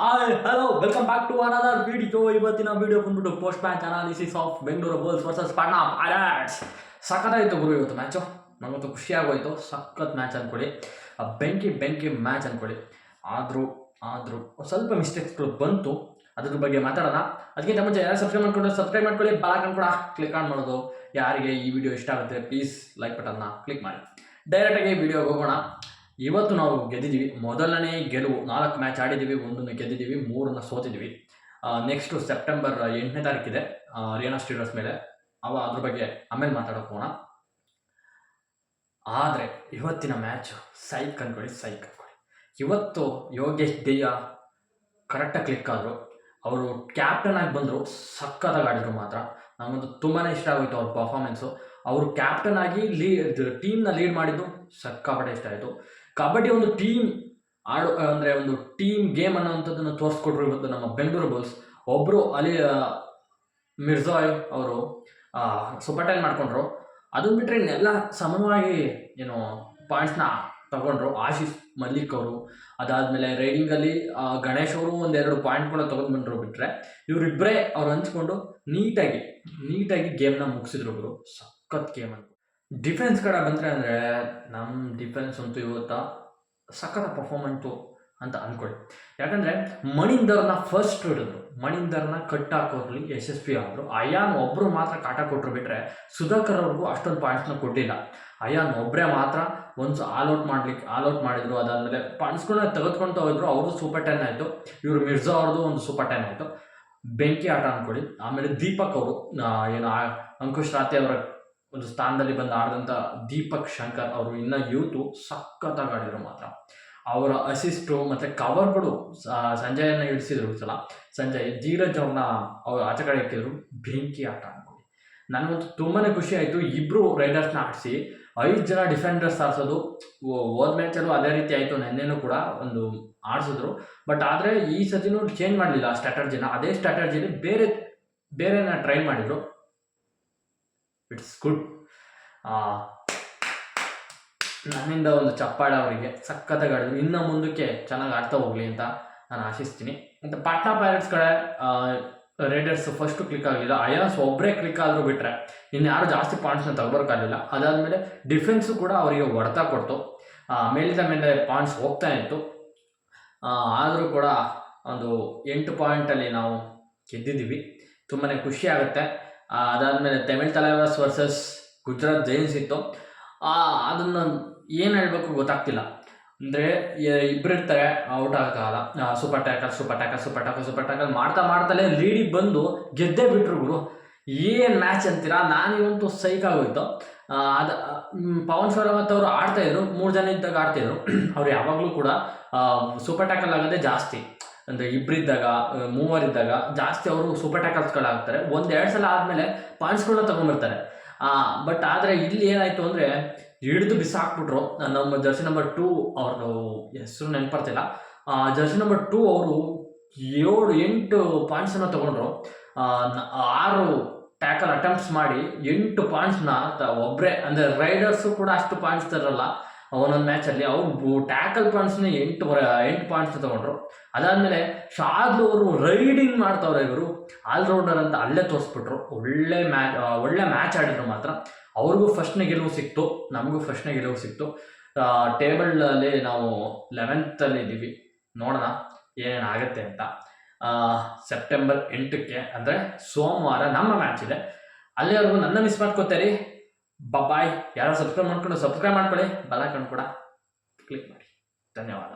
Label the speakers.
Speaker 1: Hi hello welcome back to another video. ಇವತ್ತಿನ video ಬಂದ್ಬಿಟ್ಟು post match analysis of Bengaluru bulls versus Patna pirates. ಸಖತ್ತಾಯಿತು ಗುರು ಇವತ್ತು ಮ್ಯಾಚು. ನನಗಂತೂ ಖುಷಿಯಾಗೋಯ್ತು. ಸಖತ್ ಮ್ಯಾಚ್ ಅಂದ್ಕೊಳ್ಳಿ, ಬೆಂಕಿ ಮ್ಯಾಚ್ ಅಂದ್ಕೊಳ್ಳಿ. ಆದರೂ ಸ್ವಲ್ಪ ಮಿಸ್ಟೇಕ್ಸ್ಗಳು ಬಂತು, ಅದ್ರ ಬಗ್ಗೆ ಮಾತಾಡೋಣ. ಅದಕ್ಕಿಂತ ಮುಂಚೆ ಯಾರು ಸಬ್ಸ್ಕ್ರೈಬ್ ಮಾಡ್ಕೊಳ್ಳಿ, ಬಾಲಕನ್ ಕೂಡ ಕ್ಲಿಕ್ ಆನ್ ಮಾಡೋದು. ಯಾರಿಗೆ ಈ ವಿಡಿಯೋ ಇಷ್ಟ ಆಗುತ್ತೆ ಪ್ಲೀಸ್ ಲೈಕ್ ಬಟನ್ನ ಕ್ಲಿಕ್ ಮಾಡಿ. ಡೈರೆಕ್ಟಾಗಿ ವಿಡಿಯೋಗೆ ಹೋಗೋಣ. ಇವತ್ತು ನಾವು ಗೆದ್ದಿದ್ದೀವಿ. ಮೊದಲನೇ ಗೆಲುವು. 4 ಮ್ಯಾಚ್ ಆಡಿದ್ದೀವಿ, 1 ಗೆದ್ದಿದ್ದೀವಿ, 3 ಸೋತಿದ್ದೀವಿ. ನೆಕ್ಸ್ಟು ಸೆಪ್ಟೆಂಬರ್ 8ನೇ ತಾರೀಕಿದೆ ರಿಯಾನಾ ಸ್ಟೀಲರ್ಸ್ ಮೇಲೆ. ಅದ್ರ ಬಗ್ಗೆ ಆಮೇಲೆ ಮಾತಾಡೋಕೆ ಹೋಗೋಣ. ಆದರೆ ಇವತ್ತಿನ ಮ್ಯಾಚ್ ಸೈಕ್ ಅನ್ಕೊಳ್ಳಿ. ಇವತ್ತು ಯೋಗೇಶ್ ದೆಯ್ಯ ಕರೆಕ್ಟಾಗಿ ಕ್ಲಿಕ್ ಆದರು. ಅವರು ಕ್ಯಾಪ್ಟನ್ ಆಗಿ ಬಂದರು, ಸಕ್ಕತ್ತಾಗಿ ಆಡಿದ್ರು. ಮಾತ್ರ ನನಗಂತೂ ತುಂಬಾ ಇಷ್ಟ ಆಗೋಯ್ತು ಅವ್ರ ಪರ್ಫಾರ್ಮೆನ್ಸು. ಅವರು ಕ್ಯಾಪ್ಟನ್ ಆಗಿ ಟೀಮ್ನ ಲೀಡ್ ಮಾಡಿದ್ದು ಸಕ್ಕಾಪಟ್ಟೆ ಇಷ್ಟ ಆಯಿತು. ಕಬಡ್ಡಿ ಒಂದು ಟೀಮ್ ಅಂದರೆ ಒಂದು ಟೀಮ್ ಗೇಮ್ ಅನ್ನೋವಂಥದ್ದನ್ನು ತೋರಿಸ್ಕೊಟ್ರು ಇವತ್ತು ನಮ್ಮ ಬೆಂಗಳೂರು ಬುಲ್ಸ್. ಒಬ್ಬರು ಅಲ್ಲಿ ಮಿರ್ಜಾಯ್ ಅವರು ಸೂಪರ್ ಟೈಲ್ ಮಾಡ್ಕೊಂಡ್ರು. ಅದನ್ನು ಬಿಟ್ಟರೆ ಇನ್ನೆಲ್ಲ ಸಮವಾಗಿ ಪಾಯಿಂಟ್ಸ್ನ ತಗೊಂಡ್ರು. ಆಶೀಶ್ ಮಲ್ಲಿಕ್ ಅವರು, ಅದಾದಮೇಲೆ ರೈಡಿಂಗಲ್ಲಿ ಗಣೇಶ್ ಅವರು 1-2 ಪಾಯಿಂಟ್ಗಳನ್ನ ತೊಗೊಂಡ್ಬಂದ್ರು. ಬಿಟ್ಟರೆ ಇವರಿಬ್ಬರೇ ಅವ್ರು ಹಂಚ್ಕೊಂಡು ನೀಟಾಗಿ ಗೇಮ್ನ ಮುಗಿಸಿದ್ರು ಗುರು. ಸಖತ್ ಗೇಮ್ ಅಂತ. ಡಿಫೆನ್ಸ್ ಕಡೆ ಬಂದರೆ ಅಂದರೆ ನಮ್ಮ ಡಿಫೆನ್ಸ್ ಅಂತೂ ಇವತ್ತು ಸಖತ್ ಪರ್ಫಾರ್ಮೆನ್ಸು ಅಂತ ಅಂದ್ಕೊಳ್ಳಿ. ಯಾಕಂದರೆ ಮಣಿಂದರ್ನ ಫಸ್ಟ್ ಹಿಡಿದ್ರು, ಮಣಿಂದರ್ನ ಕಟ್ಟಾಕೋದ್ರಲ್ಲಿ ಯಶಸ್ವಿ ಆದರು. ಅಯಾನ್ ಒಬ್ಬರು ಮಾತ್ರ ಕಾಟ ಕೊಟ್ಟರು. ಬಿಟ್ಟರೆ ಸುಧಾಕರ್ ಅವ್ರಿಗೂ ಅಷ್ಟೊಂದು ಪಾಯಿಂಟ್ಸ್ನ ಕೊಟ್ಟಿಲ್ಲ. ಅಯಾನ್ ಒಬ್ಬರೇ ಮಾತ್ರ ಒಂದು ಆಲ್ಔಟ್ ಮಾಡಿದ್ರು. ಅದಾದಮೇಲೆ ಪಾಯಿಂಟ್ಸ್ಗಳನ್ನ ತೆಗೆದುಕೊಳ್ತಾ ಹೋದ್ರು. ಅವ್ರದ್ದು ಸೂಪರ್ 10 ಆಯಿತು. ಇವರು ಮಿರ್ಜಾ ಅವ್ರದ್ದು ಒಂದು ಸೂಪರ್ 10 ಆಯಿತು. ಬೆಂಕಿ ಆಟ ಅಂದ್ಕೊಳ್ಳಿ. ಆಮೇಲೆ ದೀಪಕ್ ಅವರು ಅಂಕುಶ್ ರಾತೆ ಅವರ ಒಂದು ಸ್ಥಾನದಲ್ಲಿ ಬಂದು ಆಡಿದಂಥ ದೀಪಕ್ ಶಂಕರ್ ಅವರು ಇನ್ನೂ ಯೂತು ಸಖತ್ತಾಗಿ ಆಡಿದ್ರು. ಮಾತ್ರ ಅವರ ಅಸಿಸ್ಟು ಮತ್ತು ಕವರ್ಗಳು ಸಂಜಯನ್ನ ಇಳಿಸಿದ್ರು. ಸಲ ಸಂಜಯ್ ಧೀರಜ್ ಅವ್ರನ್ನ ಅವ್ರು ಆಚೆ ಕಡೆ ಇಕ್ಕಿದ್ರು. ಬೆಂಕಿ ಆಟ ಅಂದ್ಕೊಳ್ಳಿ. ನನಗಂತೂ ತುಂಬಾ ಖುಷಿ ಆಯಿತು. ಇಬ್ಬರು ರೈಡರ್ಸ್ನ ಆಡಿಸಿ 5 ಜನ ಡಿಫೆಂಡರ್ಸ್ ಆಡಿಸೋದು. ಹೋದ ಮ್ಯಾಚಲ್ಲೂ ಅದೇ ರೀತಿ ಆಯಿತು. ನೆನ್ನೆನೂ ಕೂಡ ಒಂದು ಆಡಿಸಿದ್ರು. ಬಟ್ ಆದರೆ ಈ ಸತಿನೂ ಚೇಂಜ್ ಮಾಡಲಿಲ್ಲ ಸ್ಟ್ರಾಟರ್ಜಿನ. ಅದೇ ಸ್ಟ್ರಾಟರ್ಜಿಲಿ ಬೇರೆನ ಟ್ರೈ ಮಾಡಿದರು. It's good. ನನ್ನಿಂದ ಒಂದು ಚಪ್ಪಾಳೆ ಅವರಿಗೆ. ಸಖತ್ತಾಗಿ ಆಡಿದ್ರು. ಇನ್ನು ಮುಂದಕ್ಕೆ ಚೆನ್ನಾಗಿ ಆಡ್ತಾ ಹೋಗಲಿ ಅಂತ ನಾನು ಆಶಿಸ್ತೀನಿ. ಮತ್ತು ಪಾಟ್ನಾ ಪೈರೇಟ್ಸ್ ಕಡೆ ರೈಡರ್ಸ್ ಫಸ್ಟು ಕ್ಲಿಕ್ ಆಗಲಿಲ್ಲ. ಅಯಾನ್ಸ್ ಒಬ್ಬರೇ ಕ್ಲಿಕ್ ಆದರೂ ಬಿಟ್ಟರೆ ಇನ್ಯಾರು ಜಾಸ್ತಿ ಪಾಯಿಂಟ್ಸ್ನ ತಗೋಬರೋಕ್ಕಾಗಲಿಲ್ಲ. ಅದಾದಮೇಲೆ ಡಿಫೆನ್ಸು ಕೂಡ ಅವರಿಗೆ ಹೊಡೆತ ಕೊಡ್ತು. ಮೇಲಿಂದ ಮೇಲೆ ಪಾಯಿಂಟ್ಸ್ ಹೋಗ್ತಾ ಇತ್ತು. ಆದರೂ ಕೂಡ ಒಂದು 8 ಪಾಯಿಂಟಲ್ಲಿ ನಾವು ಗೆದ್ದಿದ್ದೀವಿ. ತುಂಬಾ ಖುಷಿ ಆಗುತ್ತೆ. ಅದಾದಮೇಲೆ ತಮಿಳ್ ತಲೈವಾಸ್ ವರ್ಸಸ್ ಗುಜರಾತ್ ಜೈನ್ಸ್ ಇತ್ತು. ಅದನ್ನು ಏನು ಹೇಳಬೇಕು ಗೊತ್ತಾಗ್ತಿಲ್ಲ. ಅಂದರೆ ಇಬ್ಬರು ಇರ್ತಾರೆ, ಔಟ್ ಆಗೋಕ್ಕಾಗಲ್ಲ. ಸೂಪರ್ ಟ್ಯಾಕಲ್ ಮಾಡ್ತಲೇ ಲೀಡಿಗೆ ಬಂದು ಗೆದ್ದೇ ಬಿಟ್ರು ಗುರು. ಏನು ಮ್ಯಾಚ್ ಅಂತೀರಾ? ನಾನಿವಂತೂ ಸೈಕ್ ಆಗೋಯ್ತು. ಅದು ಪವನ್ ಶರಾವತ್ ಅವರು ಆಡ್ತಾಯಿದ್ರು. 3 ಜನ ಇದ್ದಾಗ ಆಡ್ತಾಯಿದ್ರು. ಅವ್ರು ಯಾವಾಗಲೂ ಕೂಡ ಸೂಪರ್ ಟ್ಯಾಕಲ್ ಆಗೋದೇ ಜಾಸ್ತಿ. ಅಂದರೆ ಇಬ್ಬರಿದ್ದಾಗ, 3 ಇದ್ದಾಗ ಜಾಸ್ತಿ ಅವರು ಸೂಪರ್ ಟ್ಯಾಕಲ್ಸ್ಗಳಾಗ್ತಾರೆ. 1-2 ಸಲ ಆದಮೇಲೆ ಪಾಯಿಂಟ್ಸ್ಗಳನ್ನ ತೊಗೊಂಡ್ಬರ್ತಾರೆ. ಬಟ್ ಆದರೆ ಇಲ್ಲಿ ಏನಾಯಿತು ಅಂದರೆ ಹಿಡಿದು ಬಿಸಾಕ್ಬಿಟ್ರು. ನಮ್ಮ ಜರ್ಸಿ ನಂಬರ್ 2 ಅವ್ರದ್ದು ಹೆಸರು ನೆನಪರ್ತಿಲ್ಲ. ಜರ್ಸಿ ನಂಬರ್ 2 ಅವರು 7-8 ಪಾಯಿಂಟ್ಸನ್ನು ತೊಗೊಂಡ್ರು. 6 ಟ್ಯಾಕಲ್ ಅಟೆಂಪ್ಟ್ಸ್ ಮಾಡಿ 8 ಪಾಯಿಂಟ್ಸ್ನ ಒಬ್ಬರೇ. ಅಂದರೆ ರೈಡರ್ಸು ಕೂಡ ಅಷ್ಟು ಪಾಯಿಂಟ್ಸ್ ತರಲ್ಲ ಒಂದೊಂದು ಮ್ಯಾಚಲ್ಲಿ. ಅವರು ಟ್ಯಾಕಲ್ ಪಾಯಿಂಟ್ಸ್ನ 8 ಪಾಯಿಂಟ್ಸ್ ತೊಗೊಂಡ್ರು. ಅದಾದಮೇಲೆ ಶಾದ್ಲು ಅವರು ರೈಡಿಂಗ್ ಮಾಡ್ತವ್ರೆ. ಇವರು ಆಲ್ರೌಂಡರ್ ಅಂತ ಅಲ್ಲೇ ತೋರಿಸ್ಬಿಟ್ರು. ಒಳ್ಳೆ ಮ್ಯಾಚ್ ಆಡಿದ್ರು. ಮಾತ್ರ ಅವ್ರಿಗೂ ಫಸ್ಟ್ನೇ ಗೆಲುವು ಸಿಕ್ತು, ನಮಗೂ ಫಸ್ಟ್ನೇ ಗೆಲುವು ಸಿಕ್ತು. ಟೇಬಲಲ್ಲಿ ನಾವು 11th ಇದ್ದೀವಿ. ನೋಡೋಣ ಏನೇನು ಆಗುತ್ತೆ ಅಂತ. ಸೆಪ್ಟೆಂಬರ್ 8ಕ್ಕೆ ಅಂದರೆ ಸೋಮವಾರ ನಮ್ಮ ಮ್ಯಾಚ್ ಇದೆ. ಅಲ್ಲಿವರೆಗೂ ನನ್ನ ಮಿಸ್ ಮಾಡ್ಕೋತೀರಿ. ಬಾಯ್. ಯಾರು ಸಬ್ಸ್ಕ್ರೈಬ್ ಮಾಡ್ಕೊಳ್ಳಿ, ಬೆಲ್ ಐಕಾನ್ ಕೂಡ ಕ್ಲಿಕ್ ಮಾಡಿ. ಧನ್ಯವಾದ.